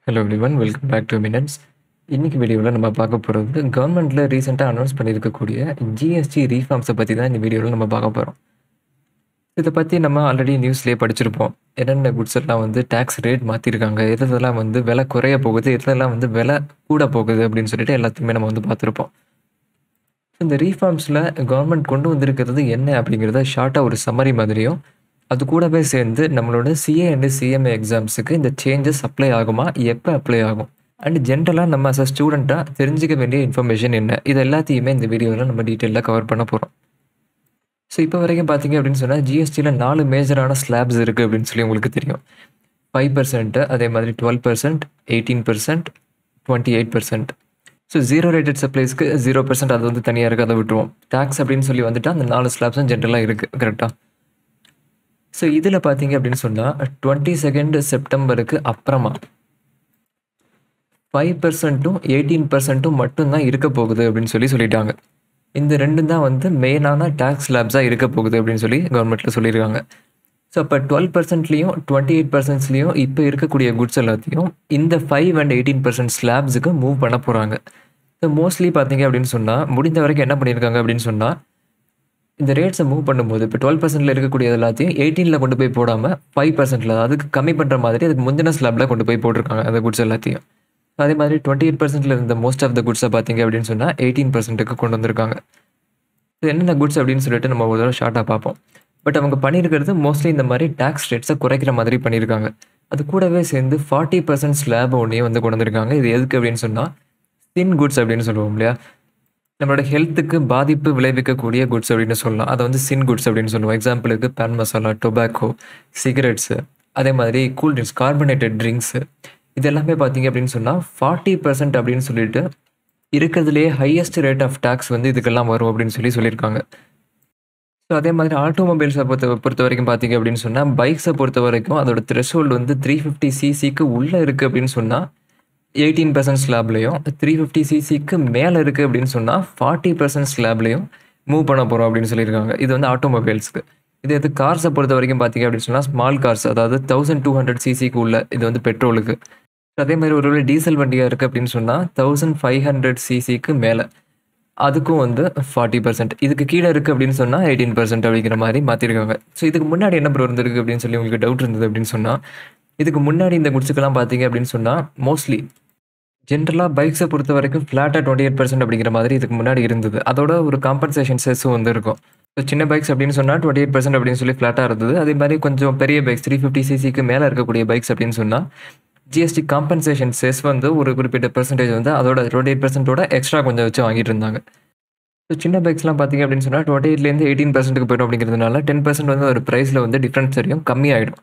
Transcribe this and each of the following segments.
Hello everyone, welcome back to minutes. இன்னைக்கு வீடியோவில் நம்ம பார்க்க போகிறது கவர்மெண்ட்டில் ரீசெண்டாக அனௌன்ஸ் பண்ணியிருக்கக்கூடிய ஜிஎஸ்டி ரீஃபார்ம்ஸை பற்றி தான் இந்த வீடியோவில் நம்ம பார்க்க போகிறோம். இதை பற்றி நம்ம ஆல்ரெடி நியூஸ்லேயே படிச்சிருப்போம். என்னென்ன குட்ஸ் எல்லாம் வந்து டேக்ஸ் ரேட் மாற்றிருக்காங்க, எதெல்லாம் வந்து விலை குறைய போகுது, எதெல்லாம் வந்து விலை கூட போகுது அப்படின்னு சொல்லிட்டு எல்லாத்தையுமே நம்ம வந்து பார்த்துருப்போம். இந்த ரீஃபார்ம்ஸில் கவர்மெண்ட் கொண்டு வந்திருக்கிறது என்ன அப்படிங்கிறத ஷார்ட்டாக ஒரு சம்மரி மாதிரியும், அது கூடவே சேர்ந்து நம்மளோட சிஏ அண்ட் சிஎம்ஏ எக்ஸாம்ஸுக்கு இந்த சேஞ்சஸ் அப்ளை ஆகுமா, எப்போ அப்ளை ஆகும், அண்ட் ஜென்ரலாக நம்ம அஸ் அ ஸ்டூடெண்ட்டாக தெரிஞ்சிக்க வேண்டிய இன்ஃபர்மேஷன் என்ன, இது எல்லாத்தையுமே இந்த வீடியோவில் நம்ம டீட்டெயிலாக கவர் பண்ண போகிறோம். ஸோ இப்போ வரைக்கும் பார்த்தீங்க அப்படின்னு சொன்னால் ஜிஎஸ்டியில் 4 மேஜரான ஸ்லாப்ஸ் இருக்குது அப்படின்னு சொல்லி உங்களுக்கு தெரியும். 5%, அதே மாதிரி 12%, 18%, 28%. ஸோ 0 ரேட்டட் சப்ளைஸ்க்கு 0% அது வந்து தனியாக இருக்குது, அதை விட்டுருவோம். டேக்ஸ் அப்படின்னு சொல்லி வந்துட்டு அந்த 4 ஸ்லாப்ஸும் ஜென்ரலாக இருக்குது, கரெக்டாக. ஸோ இதில் பார்த்தீங்க அப்படின்னு சொன்னால் 22 செப்டம்பருக்கு அப்புறமா 5%ம் 18%ம் மட்டும்தான் இருக்க போகுது அப்படின்னு சொல்லிட்டாங்க. இந்த ரெண்டும் தான் வந்து மெயினான டேக்ஸ் ஸ்லாப்ஸாக இருக்க போகுது அப்படின்னு சொல்லி கவர்மெண்ட்டில் சொல்லியிருக்காங்க. ஸோ அப்போ 12%லேயும் 28%லேயும் இப்போ இருக்கக்கூடிய குட்ஸ் எல்லாத்தையும் இந்த 5 and 18% ஸ்லாப்ஸுக்கு மூவ் பண்ண போகிறாங்க. ஸோ மோஸ்ட்லி பார்த்தீங்க அப்படின்னு சொன்னால் முடிந்த வரைக்கும் என்ன பண்ணியிருக்காங்க அப்படின்னு சொன்னால், இந்த ரேட்ஸை மூவ் பண்ணும்போது இப்போ 12%ல் இருக்கக்கூடிய எல்லாத்தையும் 18ல் கொண்டு போய் போடாமல் 5%ல், அதுக்கு கம்மி பண்ணுற மாதிரி அதுக்கு முந்தின ஸ்லாப்பில் கொண்டு போய் போட்டிருக்காங்க அந்த குட்ஸ் எல்லாத்தையும். அதே மாதிரி 28%ல் இருந்த மோஸ்ட் ஆஃப் த குட்ஸை பார்த்தீங்க அப்படின்னு சொன்னால் 18%க்கு கொண்டு வந்திருக்காங்க. இது என்னென்ன குட்ஸ் அப்படின்னு சொல்லிட்டு நம்ம ஒரு தடவை ஷார்ட்டாக பார்ப்போம். பட் அவங்க பண்ணியிருக்கிறது மோஸ்ட்லி இந்த மாதிரி டேக்ஸ் ரேட்ஸை குறைக்கிற மாதிரி பண்ணியிருக்காங்க. அது கூடவே சேர்ந்து 40% ஸ்லாப் ஒன்றையும் வந்து கொண்டு வந்திருக்காங்க. இது எதுக்கு அப்படின்னு சொன்னால், சின் குட்ஸ் அப்படின்னு சொல்லுவோம் இல்லையா, நம்மளோட ஹெல்த்துக்கு பாதிப்பு விளைவிக்கக்கூடிய குட்ஸ் அப்படின்னு சொல்லலாம். அதை வந்து சின் குட்ஸ் அப்படின்னு சொல்லுவோம். எக்ஸாம்பிளுக்கு பேன் மசாலா, டொபாக்கோ, சிகரெட்ஸு, அதே மாதிரி கூல்ட்ரிங்க்ஸ், கார்பனேட்டட் ட்ரிங்க்ஸு, இது எல்லாமே பார்த்தீங்க அப்படின்னு சொன்னால் 40% அப்படின்னு சொல்லிட்டு இருக்கிறதுலேயே ஹையஸ்ட் ரேட் ஆஃப் டேக்ஸ் வந்து இதுக்கெல்லாம் வரும் அப்படின்னு சொல்லியிருக்காங்க. ஸோ அதே மாதிரி ஆட்டோமொபைல்ஸை பொறுத்த வரைக்கும் பார்த்தீங்க அப்படின்னு சொன்னால், பைக்ஸை பொறுத்த வரைக்கும் அதோட த்ரெஷ்ஹோல்டு வந்து 350cc உள்ளே இருக்குது அப்படின்னு சொன்னால் 18% ஸ்லாப்லையும், 350cc மேலே இருக்குது அப்படின்னு சொன்னால் 40% ஸ்லாப்லையும் மூவ் பண்ண போகிறோம் அப்படின்னு சொல்லியிருக்காங்க. இது வந்து ஆட்டோமொபைல்ஸுக்கு. இது கார்ஸை பொறுத்த வரைக்கும் பார்த்தீங்க அப்படின்னு சொன்னால், ஸ்மால் கார்ஸ், அதாவது 1200cc உள்ள, இது வந்து பெட்ரோலுக்கு. அதே மாதிரி ஒரு டீசல் வண்டியாக இருக்குது அப்படின்னு சொன்னால் 1500cc மேலே, அதுக்கும் வந்து 40%. இதுக்கு கீழே இருக்குது அப்படின்னு சொன்னால் 18% அப்படிங்கிற மாதிரி மாற்றிருக்காங்க. ஸோ இதுக்கு முன்னாடி என்ன இருந்திருக்கு அப்படின்னு சொல்லி உங்களுக்கு டவுட் இருந்தது அப்படின்னு சொன்னால், இதுக்கு முன்னாடி இந்த குட்ஸுக்கெல்லாம் பார்த்தீங்க அப்படின்னு சொன்னால் மோஸ்ட்லி ஜென்ரலாக பைக்ஸை பொறுத்த வரைக்கும் ஃப்ளாட்டாக 28% அப்படிங்கிற மாதிரி இதுக்கு முன்னாடி இருந்தது. அதோட ஒரு காம்பன்சேஷன் செஸ்ஸும் வந்து இருக்கும். ஸோ சின்ன பைக்ஸ் அப்படின்னு சொன்னால் 28% அப்படின்னு சொல்லி ஃப்ளாட்டாக இருந்தது. அதே மாதிரி கொஞ்சம் பெரிய பைக்ஸ் 350cc மேலே இருக்கக்கூடிய பைக்ஸ் அப்படின்னு சொன்னால் ஜிஎஸ்டி காம்பன்சேஷன் செஸ் வந்து ஒரு குறிப்பிட்ட பெர்சன்டேஜ் வந்து அதோட 28%ஓட எக்ஸ்ட்ரா கொஞ்சம் வச்சு வாங்கிட்டு இருந்தாங்க. ஸோ சின்ன பைக்ஸ்லாம் பார்த்தீங்க அப்படின்னு சொன்னால் 28லேருந்து 18%க்கு போய்டும். அப்படிங்கிறதுனால 10% வந்து ஒரு ப்ரைஸில் வந்து டிஃப்ரென்ஸ் தெரியும், கம்மியாகிடும்.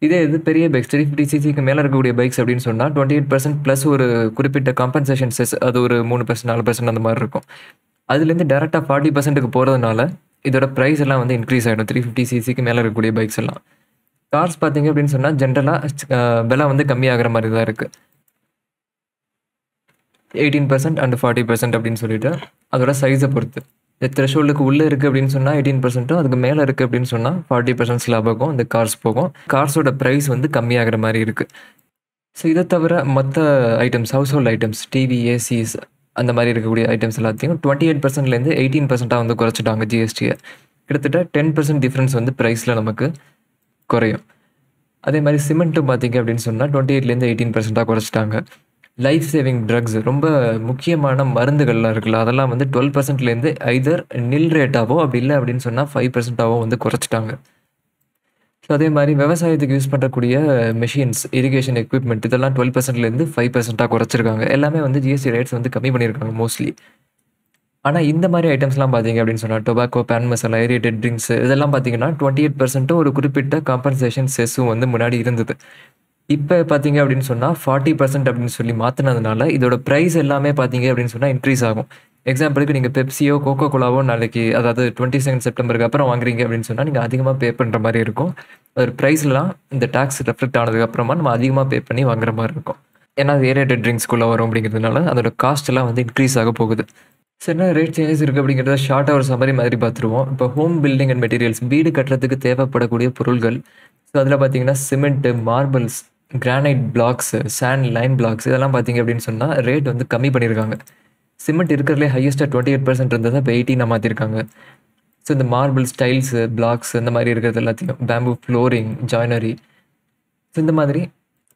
இது பெரிய பைக்ஸ் 350cc மேலே இருக்கக்கூடிய பைக்ஸ் அப்படின்னு சொன்னால் 28% ப்ளஸ் ஒரு குறிப்பிட்ட காம்பன்சேஷன் செஸ், அது ஒரு 3%, 4% அந்த மாதிரி இருக்கும். அதுலேருந்து டேரெக்டாக 40%க்கு போகிறதுனால இதோட ப்ரைஸ் எல்லாம் வந்து இன்க்ரீஸ் ஆகிடும் 350cc மேலே இருக்கக்கூடிய பைக்ஸ் எல்லாம். கார்ஸ் பார்த்தீங்க அப்படின்னு சொன்னால் ஜென்ரலாக விலை வந்து கம்மியாகிற மாதிரி தான் இருக்குது. 18% அண்ட் 40% அப்படின்னு சொல்லிட்டு அதோட சைஸை பொறுத்து. த்ரெஷ்ஹோல்டுக்கு உள்ளே இருக்குது அப்படின்னு சொன்னால் 18%, அதுக்கு மேலே இருக்குது அப்படின்னு சொன்னால் 40% ஸ்லாபாகும் இந்த கார்ஸ் போகும். கார்ஸோட ப்ரைஸ் வந்து கம்மியாகிற மாதிரி இருக்குது. ஸோ இதை தவிர மற்ற items, house hold items, TV, ACs, அந்த மாதிரி இருக்கக்கூடிய ஐட்டம்ஸ் எல்லாத்தையும் 28%லேருந்து 18% வந்து குறைச்சிட்டாங்க ஜிஎஸ்டியை. கிட்டத்தட்ட 10% டிஃப்ரென்ஸ் வந்து ப்ரைஸில் நமக்கு குறையும். அதே மாதிரி சிமெண்ட்டும் பார்த்தீங்க அப்படின்னு சொன்னால் 28லேருந்து 18% குறைச்சிட்டாங்க. லைஃப் சேவிங் ட்ரக்ஸ், ரொம்ப முக்கியமான மருந்துகள்லாம் இருக்குல்ல, அதெல்லாம் வந்து 12%லேருந்து ஐதர் நில் ரேட்டாவோ அப்படி இல்லை அப்படின்னு சொன்னால் 5%ஆவோ வந்து குறைச்சிட்டாங்க. ஸோ அதே மாதிரி விவசாயத்துக்கு யூஸ் பண்ணக்கூடிய மெஷின்ஸ், இரிகேஷன் எக்யூப்மெண்ட், இதெல்லாம் 12%லேருந்து 5%ஆக குறைச்சிருக்காங்க. எல்லாமே வந்து ஜிஎஸ்டி ரேட்ஸ் வந்து கம்மி பண்ணியிருக்காங்க மோஸ்ட்லி. ஆனால் இந்த மாதிரி ஐட்டம்ஸ்லாம் பார்த்தீங்க அப்படின்னு சொன்னால் tobacco, pan masala, aerated drinks, இதெல்லாம் பார்த்தீங்கன்னா 28% ஒரு குறிப்பிட்ட காம்பன்சேஷன் செஸ்ஸும் வந்து முன்னாடி இருந்தது. இப்போ பார்த்தீங்க அப்படின்னு சொன்னால் 40% அப்படின்னு சொல்லி மாற்றினதுனால இதோட ப்ரைஸ் எல்லாமே பார்த்தீங்க அப்படின்னு சொன்னால் இன்க்ரீஸ் ஆகும். எக்ஸாம்பிளுக்கு நீங்கள் பெப்சியோ, கோகோ கோலாவோ நாளைக்கு, அதாவது 22 செப்டம்பருக்கு அப்புறம் வாங்குறீங்க அப்படின்னு சொன்னால் நீங்கள் அதிகமாக பே பண்ணுற மாதிரி இருக்கும். ஒரு ப்ரைஸ்லாம் இந்த டேக்ஸ் ரெஃப்ளெக்ட் ஆனதுக்கப்புறமா நம்ம அதிகமாக பே பண்ணி வாங்குற மாதிரி இருக்கும். ஏன்னா அது ஏரியேட்டட் ட்ரிங்க்ஸ்குள்ளே வரும் அப்படிங்கிறதுனால அதோட காஸ்ட் எல்லாம் வந்து இன்க்ரீஸ் ஆக போகுது. சரி, என்ன ரேட் சேஞ்சஸ் இருக்குது அப்படிங்கிறத ஷார்ட்டாக ஒரு சம்மரி மாதிரி பார்த்துருவோம். இப்போ ஹோம் பில்டிங் அண்ட் மெட்டீரியல்ஸ், வீடு கட்டுறதுக்கு தேவைப்படக்கூடிய பொருட்கள். ஸோ அதில் பார்த்தீங்கன்னா cement, marbles, granite blocks, sand lime blocks இதெல்லாம் பார்த்தீங்க அப்படின்னு சொன்னால் ரேட் வந்து கம்மி பண்ணியிருக்காங்க. சிமெண்ட் இருக்கிறதுலே ஹையஸ்ட்டாக 28% இருந்ததை இப்போ 18 மாற்றிருக்காங்க. ஸோ இந்த மார்பிள் ஸ்டைல்ஸு, பிளாக்ஸ் இந்த மாதிரி இருக்கிறது எல்லாத்தையும் பேம்பு ஃப்ளோரிங், ஜாயினரி ஸோ இந்த மாதிரி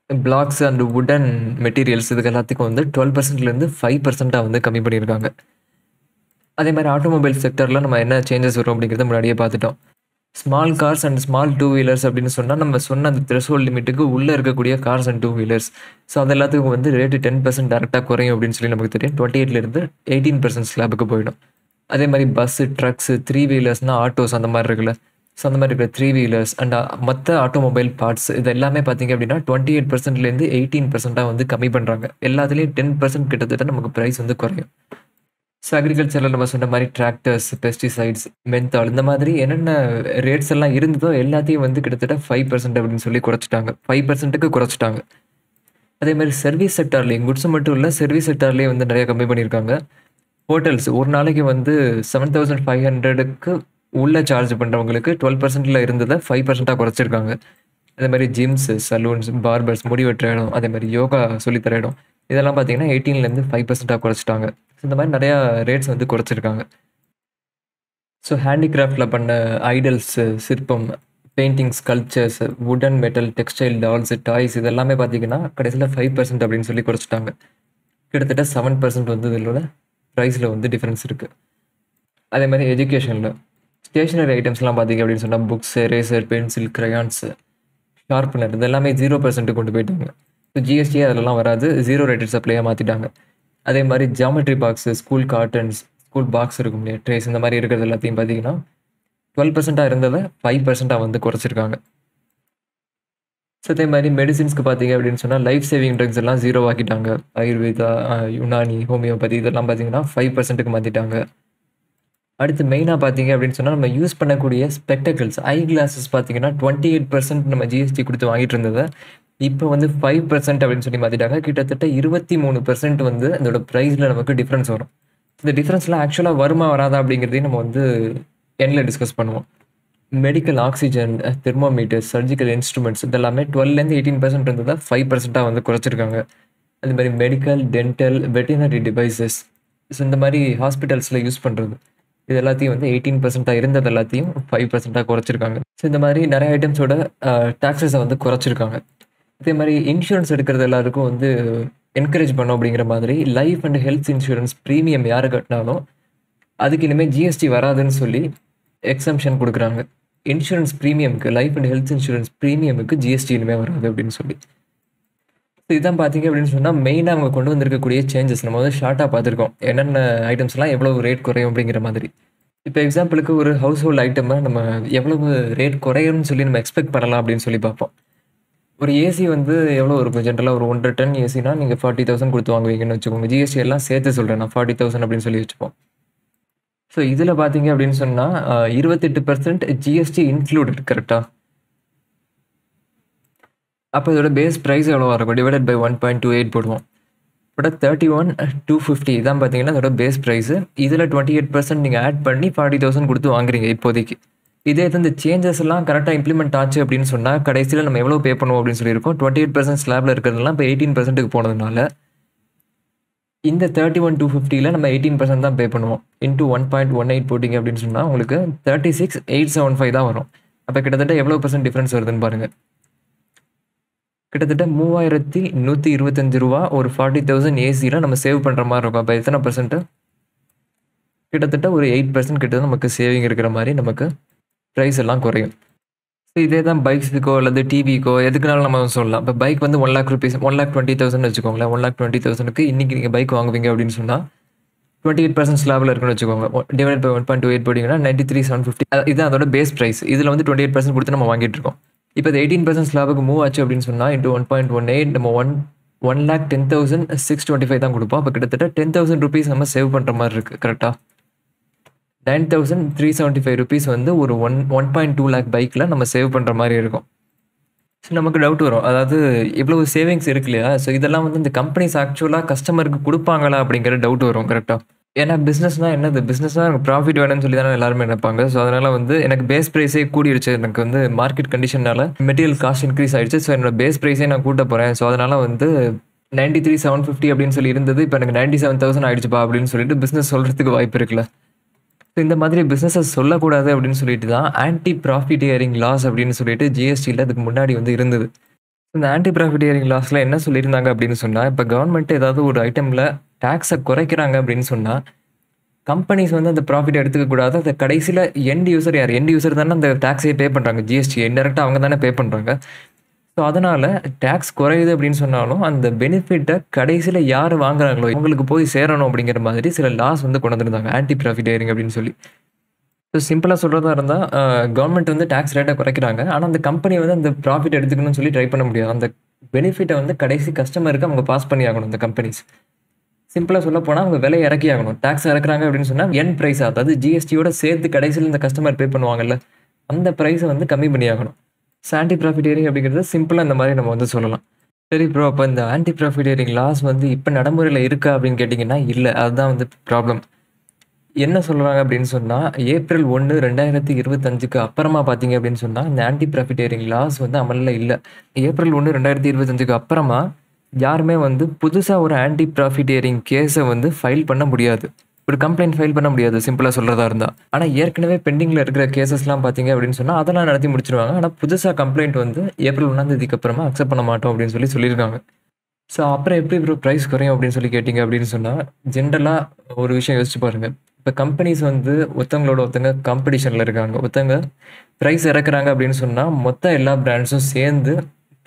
பிளாக்ஸ் அண்ட் வுடன் மெட்டீரியல்ஸ் இதுக்கு எல்லாத்துக்கும் வந்து 12%லேருந்து 5% வந்து கம்மி பண்ணியிருக்காங்க. அதே மாதிரி ஆட்டோமொபைல் செக்டரில் நம்ம என்ன சேஞ்சஸ் வரும் அப்படிங்கிறத முன்னாடியே பார்த்துட்டோம். Small cars and small two wheelers அப்படின்னு சொன்னால் நம்ம சொன்ன அந்த த்ரெஷோல்ட் லிமிட்டுக்கு உள்ளே இருக்கக்கூடிய cars and two wheelers so அது எல்லாத்துக்கும் வந்து ரேட்டு 10% டேரெக்டாக குறையும் அப்படின்னு சொல்லி நமக்கு தெரியும். 28லேருந்து 18% ஸ்லாபுக்கு போயிடும். அதே மாதிரி பஸ்ஸு, ட்ரக்ஸு, 3 வீலர்ஸ்னால் ஆட்டோஸ் அந்த மாதிரி இருக்குல்ல, ஸோ அந்த மாதிரி இருக்கிற 3 வீலர்ஸ் அண்ட் மற்ற ஆட்டோமொபைல் பார்ட்ஸ் இது எல்லாமே பார்த்தீங்க அப்படின்னா 28%லேருந்து 18% வந்து கம்மி பண்ணுறாங்க. எல்லாத்துலேயும் 10% கிட்டத்தட்ட நமக்கு ப்ரைஸ் வந்து குறையும். ஸோ அக்ரிகல்ச்சரில் நம்ம சொன்ன மாதிரி டிராக்டர்ஸ், பெஸ்டிசைட்ஸ், மென்தால் இந்த மாதிரி என்னென்ன ரேட்ஸ் எல்லாம் இருந்ததோ எல்லாத்தையும் வந்து கிட்டத்தட்ட 5% அப்படின்னு சொல்லி குறைச்சிட்டாங்க. 5%க்கு குறைச்சிட்டாங்க. அதே மாதிரி சர்வீஸ் செக்டார்லேயும் குட்ஸ் மட்டும் இல்லை, சர்வீஸ் செக்டார்லேயும் வந்து நிறைய கம்மி பண்ணியிருக்காங்க. ஹோட்டல்ஸ் ஒரு நாளைக்கு வந்து 7,500க்கு உள்ள சார்ஜ் பண்ணுறவங்களுக்கு 12%ல் இருந்ததை 5%ஆக குறைச்சிருக்காங்க. அதே மாதிரி ஜிம்ஸு, சலூன்ஸ், பார்பர்ஸ், முடி வெட்டுற இடம், அதே மாதிரி யோகா சொல்லித்தர இடம் இதெல்லாம் பார்த்தீங்கன்னா 18லேருந்து 5%ஆக குறைச்சிட்டாங்க. ஸோ இந்த மாதிரி நிறையா ரேட்ஸ் வந்து குறைச்சிருக்காங்க. ஸோ ஹேண்டிகிராஃப்டில் பண்ண ஐடல்ஸு, சிற்பம், பெயிண்டிங், ஸ்கல்ப்சர்ஸ், வுடன், மெட்டல், டெக்ஸ்டைல், டால்ஸ், டாய்ஸ் இதெல்லாமே பார்த்தீங்கன்னா கடைசியில் 5% அப்படின்னு சொல்லி குறைச்சிட்டாங்க. கிட்டத்தட்ட 7% வந்து இதோட ப்ரைஸில் வந்து டிஃப்ரென்ஸ் இருக்குது. அதே மாதிரி எஜுகேஷனில் ஸ்டேஷ்னரி ஐட்டம்ஸ்லாம் பார்த்தீங்க அப்படின்னு சொன்னால் books, eraser, pencil, crayons, sharpener இது எல்லாமே 0% கொண்டு போயிட்டாங்க. ஸோ ஜிஎஸ்டி அதிலலாம் வராது, 0 ரேட்டட் சப்ளையாக மாற்றிட்டாங்க. அதே மாதிரி geometry box, school cartons, school box இருக்கும் இல்லையா, ட்ரேஸ் இந்த மாதிரி இருக்கிறது எல்லாத்தையும் பார்த்தீங்கன்னா 12%ஆக இருந்ததை 5%ஆக வந்து குறைச்சிருக்காங்க. ஸோ அதே மாதிரி மெடிசின்ஸ்க்கு பார்த்தீங்க அப்படின்னு சொன்னால் லைஃப் சேவிங் ட்ரக்ஸ் எல்லாம் 0 ஆக்கிட்டாங்க. ஆயுர்வேதா, யுனானி, ஹோமியோபதி இதெல்லாம் பார்த்தீங்கன்னா 5%க்கு மாற்றிட்டாங்க. அடுத்து மெயினாக பார்த்தீங்க அப்படின்னு சொன்னால் நம்ம யூஸ் பண்ணக்கூடிய ஸ்பெக்டக்கிள்ஸ், ஐ கிளாஸஸ் பார்த்தீங்கன்னா 28% நம்ம ஜிஎஸ்டி கொடுத்து வாங்கிட்டு இருந்ததை இப்போ வந்து 5% அப்படின்னு சொல்லி மாற்றிட்டாங்க. கிட்டத்தட்ட 23% வந்து அதோட ப்ரைஸில் நமக்கு டிஃப்ரென்ஸ் வரும். இந்த டிஃப்ரென்ஸ்லாம் ஆக்சுவலாக வருமா வராதா அப்படிங்கிறதையும் நம்ம வந்து எண்டில் டிஸ்கஸ் பண்ணுவோம். Medical oxygen, thermometers, surgical instruments இதெல்லாமே 12லேருந்து 18% இருந்ததை 5%ஆக வந்து குறைச்சிருக்காங்க. அது மாதிரி medical, dental, veterinary devices so இந்த மாதிரி ஹாஸ்பிட்டல்ஸில் யூஸ் பண்ணுறது இது எல்லாத்தையும் வந்து 18%ஆக இருந்தது எல்லாத்தையும் 5%ஆக குறைச்சிருக்காங்க. ஸோ இந்த மாதிரி நிறைய ஐட்டம்ஸோட டாக்ஸஸை வந்து குறைச்சிருக்காங்க. அதே மாதிரி இன்சூரன்ஸ் எடுக்கிறது எல்லாருக்கும் வந்து என்கரேஜ் பண்ணோம் அப்படிங்கிற மாதிரி life and health insurance premium யார் கட்டினாலும் அதுக்கு இனிமேல் ஜிஎஸ்டி வராதுன்னு சொல்லி எக்ஸம்ஷன் கொடுக்குறாங்க. இன்சூரன்ஸ் ப்ரீமியமுக்கு, லைஃப் அண்ட் ஹெல்த் இன்சூரன்ஸ் ப்ரீமியமுக்கு ஜிஎஸ்டி இனிமேல் வராது அப்படின்னு சொல்லி. ஸோ இதான் பார்த்தீங்க அப்படின்னு சொன்னால் மெயினாக அவங்க கொண்டு வந்திருக்கக்கூடிய சேஞ்சஸ் நம்ம வந்து ஷார்ட்டாக பார்த்துருக்கோம். என்னென்ன ஐட்டம்ஸ்லாம் எவ்வளோ ரேட் குறையும் அப்படிங்கிற மாதிரி. இப்போ எக்ஸாம்பிளுக்கு ஒரு ஹவுஸ் ஹோல்ட் ஐட்டமை நம்ம எவ்வளவு ரேட் குறையும்னு சொல்லி நம்ம எக்ஸ்பெக்ட் பண்ணலாம் அப்படின்னு சொல்லி பார்ப்போம். ஒரு ஏசி வந்து எவ்வளோ இருக்கும் ஜென்ரலாக ஒரு 1.5 டன் ஏசினா நீங்கள் 40,000 கொடுத்து வாங்குவீங்கன்னு வச்சுக்கோங்க. ஜிஎஸ்டி எல்லாம் சேர்த்து சொல்கிறேன் நான் 40,000 அப்படின்னு சொல்லி வச்சுப்போம். ஸோ இதில் பார்த்தீங்க அப்படின்னு சொன்னால் 28% ஜிஎஸ்டி இன்க்ளூடட் கரெக்டாக. அப்போ இதோட பேஸ் ப்ரைஸ் எவ்வளோ இருக்கும் டிவைடட் பை 1.28 போடுவோம். பட் 31,250 இதான் பார்த்தீங்கன்னா அதோட பேஸ் ப்ரைஸு. இதில் 28% நீங்கள் ஆட் பண்ணி 40,000 கொடுத்து வாங்குறீங்க இப்போதைக்கு. இதே இந்த சேஞ்சஸ் எல்லாம் கரெக்டாக இம்ப்ளிமெண்ட் ஆச்சு அப்படின்னு சொன்னால் கடைசியில் நம்ம எவ்வளோ பே பண்ணுவோம் அப்படின்னு சொல்லியிருக்கோம். 28% ஸ்லாபில் இருக்கிறதுலாம் இப்போ 18%க்கு போனதுனால இந்த 31,250ல் நம்ம 18% தான் பே பண்ணுவோம். இன்ட்டு 1.18 போட்டிங்க அப்படின்னு சொன்னால் உங்களுக்கு 36,875 தான் வரும். அப்போ கிட்டத்தட்ட எவ்வளோ % டிஃப்ரென்ஸ் வருதுன்னு பாருங்கள். கிட்டத்தட்ட 3,125 ரூபா ஒரு 40,000 ஏசியில் நம்ம சேவ் பண்ணுற மாதிரி இருக்கும். அப்போ எத்தனை %? கிட்டத்தட்ட ஒரு 8% கிட்ட நமக்கு சேவிங் இருக்கிற மாதிரி நமக்கு ப்ரைஸ் எல்லாம் குறையும். ஸோ இதே தான் பைக்ஸுக்கோ அல்லது டிவிக்கோ எதுக்குனாலும் நம்ம சொல்லலாம். இப்போ பைக் வந்து 1 lakh rupees 1,20,000 வச்சுக்கோங்களேன். 1,20,000க்கு இன்றைக்கி நீங்கள் பைக் வாங்குவீங்க அப்படின்னு சொன்னால் 28% ஸ்லாபில் இருக்குன்னு வச்சுக்கோங்க. டிவைட் பை 1.28 போட்டிங்கன்னா 93,750 இதுதான் அதோட பேஸ் ப்ரைஸ். இதில் வந்து 28% கொடுத்து நம்ம வாங்கிட்டு இருக்கோம். இப்போ இது 18% ஸ்லாபுக்கு மூவ் ஆச்சு அப்படின்னு சொன்னால் இன்ட்டு 1.18 நம்ம 1,10,625 தான் கொடுப்போம். அப்போ கிட்டத்தட்ட 10,000 rupees நம்ம சேவ் பண்ணுற மாதிரி இருக்குது கரெக்டாக. 9,375 rupees வந்து ஒரு 1.2 lakh பைக்கில் நம்ம சேவ் பண்ணுற மாதிரி இருக்கும். ஸோ நமக்கு டவுட் வரும், அதாவது இவ்வளவு சேவிங்ஸ் இருக்கு இல்லையா, ஸோ இதெல்லாம் வந்து இந்த கம்பெனிஸ் ஆக்சுவலாக கஸ்டமருக்கு கொடுப்பாங்களா அப்படிங்கிற டவுட் வரும் கரெக்டாக. ஏன்னா பிஸ்னஸ்னா என்னது? பிஸ்னஸ்னா எனக்கு ப்ராஃபிட் வேணும்னு சொல்லி தானே எல்லாருமே நினைப்பாங்க. ஸோ, அதனால வந்து எனக்கு பேஸ் பிரைஸே கூடிருச்சு. எனக்கு வந்து மார்க்கெட் கண்டிஷன்னால மெட்டீரியல் காஸ்ட் இன்க்ரீஸ் ஆயிடுச்சு. ஸோ, என்னோட பேஸ் பிரைஸே நான் கூட்ட போறேன். ஸோ, அதனால வந்து 93,750 அப்படின்னு சொல்லி இருந்தது. இப்ப எனக்கு 97,000 ஆயிடுச்சுப்பா அப்படின்னு சொல்லிட்டு பிசினஸ் சொல்றதுக்கு வாய்ப்பு இருக்குல்ல. ஸோ, இந்த மாதிரி பிசினஸ சொல்லக்கூடாது அப்படின்னு சொல்லிட்டு தான் ஆன்டி ப்ராஃபிட்டியரிங் லாஸ் அப்படின்னு சொல்லிட்டு ஜிஎஸ்டில அதுக்கு முன்னாடி வந்து இருந்தது. இந்த ஆன்டி ப்ராஃபிட்டியரிங் லாஸ்ல என்ன சொல்லியிருந்தாங்க அப்படின்னு சொன்னா, இப்ப கவர்ன்மெண்ட் ஏதாவது ஒரு ஐட்டம்ல டாக்ஸ குறைக்கிறாங்க அப்படின்னு சொன்னா, கம்பெனிஸ் வந்து அந்த ப்ராஃபிட்ட எடுத்துக்க கூடாது. அத கடைசில எண்ட் யூசர் யார்? எண்ட் யூசர் தானே அந்த டாக்ஸயே பே பண்றாங்க. ஜிஎஸ்டி இன்டைரக்ட்டா அவங்க தானே பே பண்றாங்க. ஸோ, அதனால டாக்ஸ் குறையுது அப்படின்னு சொன்னாலும், அந்த பெனிஃபிட்ட கடைசில யாரு வாங்குறாங்களோ, அவங்களுக்கு போய் சேரணும் அப்படிங்கிற மாதிரி சில லாஸ் வந்து கொண்டு வந்திருந்தாங்க. ஆன்டி ப்ராஃபிட்டியரிங் அப்படின்னு சொல்லி. ஸோ, சிம்பிளா சொல்றதா இருந்தா, கவர்ன்மெண்ட் வந்து டாக்ஸ் ரேட்ட குறைக்கிறாங்க. ஆனா, அந்த கம்பெனி வந்து அந்த ப்ராஃபிட் எடுத்துக்கணும்னு சொல்லி ட்ரை பண்ண முடியாது. அந்த பெனிஃபிட்ட வந்து கடைசி கஸ்டமருக்கு அவங்க பாஸ் பண்ணி ஆகணும் அந்த கம்பெனிஸ். சிம்பிளா சொல்லப்போனா அவங்க விலைய இறக்கி ஆகணும். டாக்ஸ் இறக்குறாங்க அப்படின்னு சொன்னா, எண்ட் பிரைஸ் அதாவது ஜிஎஸ்டியோட சேர்த்து கடைசில இந்த கஸ்டமர் பே பண்ணுவாங்கல்ல, அந்த பிரைஸ வந்து கம்மி பண்ணி ஆகணும். ஸோ, ஆன்டி ப்ராஃபிட்டியரிங் அப்படிங்கிறது சிம்பிளா இந்த மாரி நம்ம வந்து சொல்லலாம். சரி ப்ரோ, அப்ப இந்த ஆன்டி ப்ராஃபிட்டியரிங் லாஸ் வந்து இப்ப நடைமுறையில இருக்கா அப்படின்னு கேட்டீங்கன்னா, இல்ல. அதுதான் வந்து ப்ராப்ளம். என்ன சொல்றாங்க அப்படின்னு சொன்னா, ஏப்ரல் 1, 2025க்கு அப்புறமா பார்த்தீங்க அப்படின்னு சொன்னா, இந்த ஆன்டி ப்ராஃபிட்டியரிங் லாஸ் வந்து அமல்ல இல்ல. ஏப்ரல் 1, 2025க்கு அப்புறமா யாருமே வந்து புதுசா ஒரு ஆன்டி ப்ராஃபிட்டியரிங் கேஸ வந்து ஃபைல் பண்ண முடியாது. ஒரு கம்ப்ளைண்ட் ஃபைல் பண்ண முடியாது சிம்பிளா சொல்றதா இருந்தா. ஆனா ஏற்கனவே பெண்டிங்ல இருக்கிற கேஸஸ்லாம் பார்த்தீங்க அப்படின்னு சொன்னா, அதெல்லாம் நடத்தி முடிச்சுருவாங்க. ஆனா புதுசா கம்ப்ளைண்ட் வந்து ஏப்ரல் 1ஆம் தேதிக்கு அப்புறமா அக்செப்ட் பண்ண மாட்டோம் அப்படின்னு சொல்லியிருக்காங்க. ஸோ அப்புறம் எப்படி ப்ரோ பிரைஸ் குறையும் அப்படின்னு சொல்லி கேட்டீங்க அப்படின்னு சொன்னா, ஜென்ரலா ஒரு விஷயம் யோசிச்சு பாருங்க. இப்ப கம்பெனிஸ் வந்து ஒருத்தவங்களோட ஒருத்தங்க காம்படிஷன்ல இருக்காங்க. ஒருத்தங்க பிரைஸ் இறக்குறாங்க அப்படின்னு சொன்னா, மொத்த எல்லா பிராண்ட்ஸும் சேர்ந்து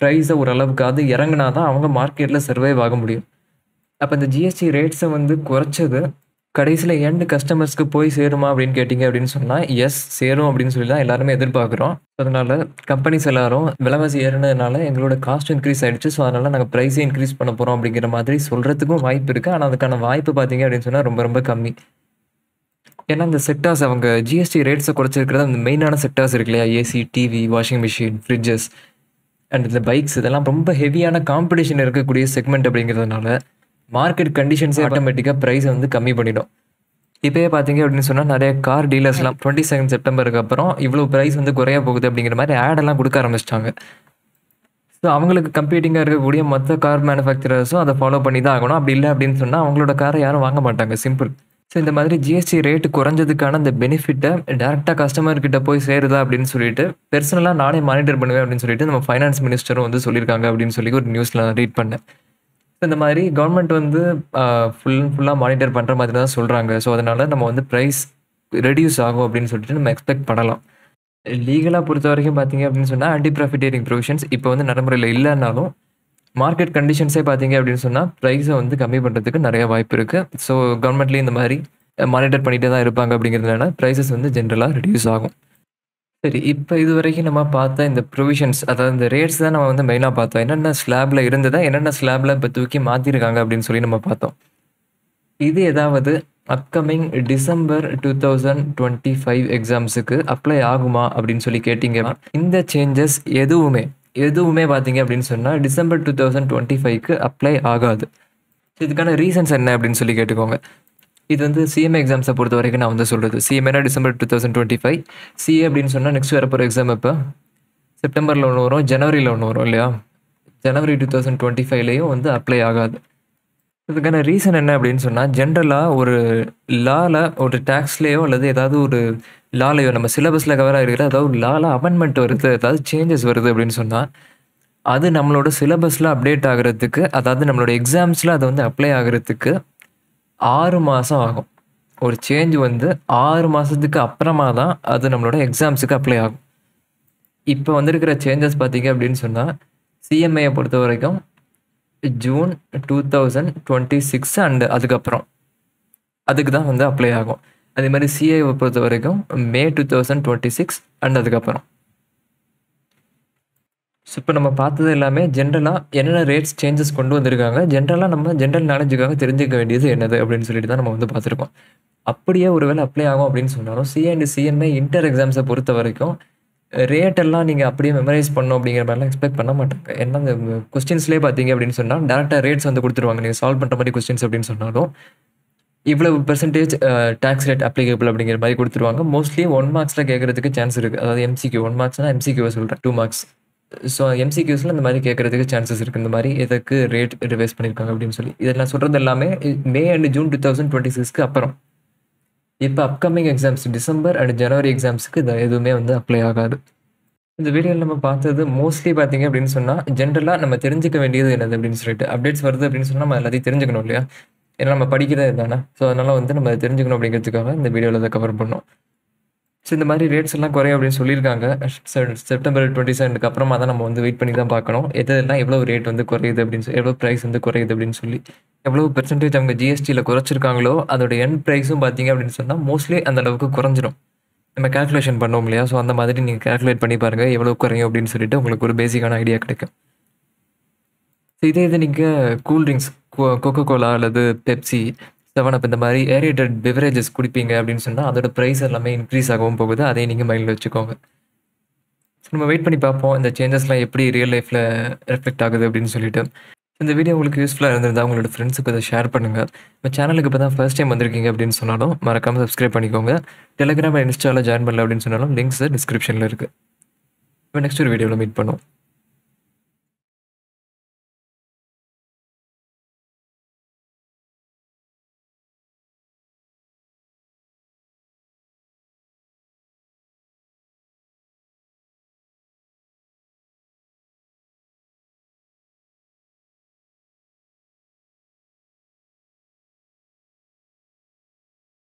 பிரைஸ ஓரளவுக்காவது இறங்குனா தான் அவங்க மார்க்கெட்ல சர்வைவ் ஆக முடியும். அப்ப இந்த ஜிஎஸ்டி ரேட்ஸ வந்து குறைச்சது, கடைசில எண்ட் கஸ்டமர்ஸ்க்கு போய் சேருமா அப்படின்னு கேட்டீங்க அப்படின்னு சொன்னா, எஸ் சேரும் அப்படின்னு சொல்லி தான் எல்லாருமே எதிர்பார்க்குறோம். அதனால கம்பெனிஸ் எல்லாரும் விலைவாசி ஏறுனதுனால எங்களோட காஸ்ட் இன்க்ரீஸ் ஆயிடுச்சு. ஸோ அதனால நாங்க பிரைஸே இன்க்ரீஸ் பண்ண போறோம் அப்படிங்கிற மாதிரி சொல்றதுக்கும் வாய்ப்பு இருக்கு. ஆனா அதுக்கான வாய்ப்பு பார்த்தீங்க அப்படின்னு சொன்னா ரொம்ப ரொம்ப கம்மி. ஏன்னா இந்த செக்டார்ஸ் அவங்க ஜிஎஸ்டி ரேட்ஸ குறைச்சிருக்கிறது அந்த மெயினான செக்டார்ஸ் இருக்கு இல்லையா? AC, TV, washing machine, fridges and இந்த பைக்ஸ் இதெல்லாம் ரொம்ப ஹெவியான காம்படிஷன் இருக்கக்கூடிய செக்மெண்ட் அப்படிங்கிறதுனால, மார்க்கெட் கண்டிஷன்ஸே ஆட்டோமேட்டிக்கா பிரைஸ வந்து கம்மி பண்ணிடும். இப்பயே பார்த்தீங்க அப்படின்னு சொன்னா, நெறைய கார் டீலர்ஸ்லாம் 22 செப்டம்பருக்கு அப்புறம் இவ்வளோ பிரைஸ் வந்து குறைய போகுது அப்படிங்கிற மாரி ஆட் எல்லாம் குடுக்க ஆரம்பிச்சுட்டாங்க. ஸோ அவங்களுக்கு கம்பீட்டிங்கா இருக்கக்கூடிய மொத்த கார் மேனுஃபேக்சரர்ஸும் அத ஃபாலோ பண்ணி தான் ஆகணும். அப்படி இல்ல அப்படின்னு சொன்னா, அவங்களோட கார யாரும் வாங்க மாட்டாங்க. சிம்பிள். ஸோ இந்த மாதிரி ஜிஎஸ்டி ரேட் குறைஞ்சதுக்கான அந்த பெனிஃபிட்ட டைரக்ட்டா கஸ்டமர் கிட்ட போய் சேருதா அப்படின்னு சொல்லிட்டு, பெர்சனலா நானே மானிட்டர் பண்ணுவேன் அப்படின்னு சொல்லிட்டு நம்ம ஃபைனான்ஸ் மினிஸ்டரும் வந்து சொல்லியிருக்காங்க அப்படின்னு சொல்லி ஒரு நியூஸ்ல நான் ரீட் பண்ணேன். இந்த மாதிரி கவர்மெண்ட் வந்து ஃபுல்லா மானிட்டர் பண்ற மாதிரி தான் சொல்றாங்க. ஸோ அதனால நம்ம வந்து பிரைஸ் ரெடியூஸ் ஆகும் அப்படின்னு சொல்லிட்டு நம்ம எக்ஸ்பெக்ட் பண்ணலாம். லீகலா பொறுத்தவரைக்கும் பார்த்தீங்க அப்படின்னு சொன்னா, ஆன்டி ப்ராஃபிட்டியரிங் ப்ரொவிஷன்ஸ் இப்ப வந்து நடைமுறையில இல்லன்னாலும், மார்க்கெட் கண்டிஷன்ஸே பார்த்தீங்க அப்படின்னு சொன்னா, பிரைஸ வந்து கம்மி பண்றதுக்கு நெறைய வாய்ப்பு இருக்கு. ஸோ கவர்மெண்ட்லயும் இந்த மாரி மானிட்டர் பண்ணிட்டே தான் இருப்பாங்க அப்படிங்கிறதுனால, பிரைஸஸ் வந்து ஜென்ரலா ரெடியூஸ் ஆகும். சரி, இப்ப இதுவரைக்கும் நம்ம பார்த்த இந்த ப்ரொவிஷன்ஸ் அதாவது இந்த ரேட்ஸ் தான் நம்ம வந்து மெயினா பார்த்தோம். என்னென்ன ஸ்லாப்ல இருந்ததா, என்னென்ன ஸ்லாப்ல இப்ப தூக்கி மாத்திருக்காங்க அப்படின்னு சொல்லி நம்ம பார்த்தோம். இது ஏதாவது அப்கமிங் டிசம்பர் 2025 எக்ஸாம்ஸுக்கு அப்ளை ஆகுமா அப்படின்னு சொல்லி கேட்டீங்கன்னா, இந்த சேஞ்சஸ் எதுவுமே பார்த்தீங்க அப்படின்னு சொன்னா, டிசம்பர் 2025க்கு அப்ளை ஆகாது. இதுக்கான ரீசன்ஸ் என்ன அப்படின்னு சொல்லி கேட்டுக்கோங்க. இது வந்து சிஎம்ஏ எக்ஸாம்ஸ பொறுத்தவரைக்கும் நான் வந்து சொல்றது. சிஎம்ஏனா டிசம்பர் 2025. சிஏ அப்படின்னு சொன்னா நெக்ஸ்ட் வரப்போற எக்ஸாம் எப்ப? செப்டம்பர்ல ஒண்ணு வரும், ஜனவரில ஒண்ணு வரும் இல்லையா? ஜனவரி 2025லயும் வந்து அப்ளை ஆகாது. இதுக்கான ரீசன் என்ன அப்படின்னு சொன்னா, ஜென்ரலா ஒரு லால ஒரு டாக்ஸ்லயோ அல்லது ஏதாவது ஒரு லாலயோ நம்ம சிலபஸ்ல கவர் ஆகிருக்கிற ஏதாவது ஒரு லால அமெண்ட்மென்ட் வருது, ஏதாவது சேஞ்சஸ் வருது அப்படின்னு சொன்னா, அது நம்மளோட சிலபஸ்ல அப்டேட் ஆகுறதுக்கு, அதாவது நம்மளோட எக்ஸாம்ஸ்ல அது வந்து அப்ளை ஆகுறதுக்கு 6 மாசம் ஆகும். ஒரு சேஞ்ச் வந்து 6 மாசத்துக்கு அப்புறமா தான் அது நம்மளோட எக்ஸாம்ஸுக்கு அப்ளை ஆகும். இப்ப வந்திருக்கிற சேஞ்சஸ் பார்த்தீங்க அப்படின்னு சொன்னா, சிஎம்ஏய பொறுத்தவரைக்கும் ஜூன் 2026 அண்ட் அதுக்கப்புறம். அதுக்கு தான் வந்து அப்ளை ஆகும். அதே மாரி சிஏவ பொறுத்தவரைக்கும் மே 2026 அண்ட் அதுக்கப்புறம். ஸோ இப்ப நம்ம பார்த்தது எல்லாமே ஜென்ரலா என்னென்ன ரேட்ஸ் சேஞ்சஸ் கொண்டு வந்திருக்காங்க. ஜென்ரலா நம்ம ஜென்ரல் நாலேட்ஜுக்காக தெரிஞ்சுக்க வேண்டியது என்னது அப்படின்னு சொல்லிட்டு தான் நம்ம வந்து பார்த்துருக்கோம். அப்படியே ஒருவேளை அப்ளை ஆகும் அப்படின்னு சொன்னாலும், CA and CMA inter exams பொறுத்தவரைக்கும் ரேட் எல்லாம் நீங்க அப்படியே மெமரைஸ் பண்ணணும் அப்படிங்கிற மாரிலாம் எக்ஸ்பெக்ட் பண்ண மாட்டாங்க. ஏன்னா அந்த கொஸ்டின்ஸ்லயே பார்த்தீங்க அப்படின்னு சொன்னா, டைரக்ட்டா ரேட்ஸ் வந்து குடுத்துருவாங்க. நீங்க சால்வ் பண்ற மாரி கொஸ்டின்ஸ் அப்படின்னு சொன்னாலும், இவ்வளவு பெர்சன்டேஜ் டாக்ஸ் ரேட் அப்ளிகபிள் அப்படிங்கிற மாதிரி கொடுத்துருவாங்க. மோஸ்ட்லி 1 மார்க்ஸில் கேட்கறதுக்கு சான்ஸ் இருக்குது. அதாவது எம்சிக்யூ 1 மார்க்ஸ்னா எம்சிக்யூவை சொல்கிறேன், 2 மார்க்ஸ். ஸோ எம்சிக்யூஸில் இந்த மாதிரி கேட்கறதுக்கு சான்சஸ் இருக்குது. இந்த மாதிரி எதுக்கு ரேட் ரிவைஸ் பண்ணியிருக்காங்க அப்படின்னு சொல்லி. இதெல்லாம் சொல்கிறது எல்லாமே மே அண்ட் ஜூன் 2026க்கு அப்புறம். இப்போ அப்கமிங் எக்ஸாம்ஸ் டிசம்பர் அண்ட் ஜனவரி எக்ஸாம்ஸுக்கு இது எதுவுமே வந்து அப்ளை ஆகாது. இந்த வீடியோவில் நம்ம பார்த்தது மோஸ்ட்லி பார்த்தீங்க அப்படின்னு சொன்னால் ஜென்ரலாக நம்ம தெரிஞ்சுக்க வேண்டியது என்னது அப்படின்னு சொல்லிட்டு அப்டேட்ஸ் வருது அப்படின்னு சொன்னால் நம்ம எல்லாத்தையும் தெரிஞ்சுக்கணும் இல்லையா? ஏன்னா நம்ம படிக்கிறது தானே. ஸோ அதனால் வந்து நம்ம தெரிஞ்சுக்கணும் அப்படிங்கிறதுக்காக இந்த வீடியோவில் அதை கவர் பண்ணோம். ஸோ இந்த மாதிரி ரேட்ஸ் எல்லாம் குறையும் அப்படின்னு சொல்லியிருக்காங்க. செப்டம்பர் 27க்கு அப்புறமா தான் நம்ம வந்து வெயிட் பண்ணி தான் பார்க்கணும். எதெல்லாம் எவ்வளோ ரேட் வந்து குறையுது அப்படின்னு சொல்லி, எவ்வளோ ப்ரைஸ் வந்து குறையுது அப்படின்னு சொல்லி, எவ்வளோ பெர்சன்டேஜ் அவங்க ஜிஎஸ்டியில் குறைச்சிருக்காங்களோ அதோட எண்ட் ப்ரைஸும் பார்த்தீங்க அப்படின்னு சொன்னால் மோஸ்ட்லி அந்த அளவுக்கு குறைஞ்சிரும். நம்ம கேல்குலேஷன் பண்ணோம் இல்லையா? ஸோ அந்த மாதிரி நீங்கள் கேல்குலேட் பண்ணி பாருங்கள் எவ்வளோ குறையும் அப்படின்னு சொல்லிட்டு உங்களுக்கு ஒரு பேசிக்கான ஐடியா கிடைக்கும். ஸோ இது நீங்கள் கூல்ட்ரிங்க்ஸ் கோகோ கோலா அல்லது பெப்சி, 7up இந்த மாதிரி ஏரேட்டட் பெவரேஜஸ் குடிப்பீங்க அப்படின்னு சொன்னால் அதோட ப்ரைஸ் எல்லாமே இன்க்ரீஸ் ஆகவும் போகுது. அதையும் நீங்கள் மைண்டில் வச்சுக்கோங்க. ஸோ நம்ம வெயிட் பண்ணி பார்ப்போம் இந்த சேஞ்சஸ்லாம் எப்படி ரியல் லைஃப்பில் ரெஃப்ளெக்ட் ஆகுது அப்படின்னு சொல்லிட்டு. இந்த வீடியோ உங்களுக்கு யூஸ்ஃபுல்லாக இருந்திருந்தால் உங்களோட ஃப்ரெண்ட்ஸுக்கு அதை ஷேர் பண்ணுங்கள். நம்ம சேனலுக்கு இப்போ தான் ஃபர்ஸ்ட் டைம் வந்திருக்கீங்க அப்படின்னு சொன்னாலும் மறக்காமல் சப்ஸ்கிரைப் பண்ணிக்கோங்க. டெலிகிராம் இன்ஸ்டாவில் ஜாயின் பண்ணல அப்படின்னு சொன்னாலும் லிங்க்ஸ் டிஸ்கிரிப்ஷனில் இருக்குது. இப்போ நெக்ஸ்ட் ஒரு வீடியோவில் மீட் பண்ணுவோம்.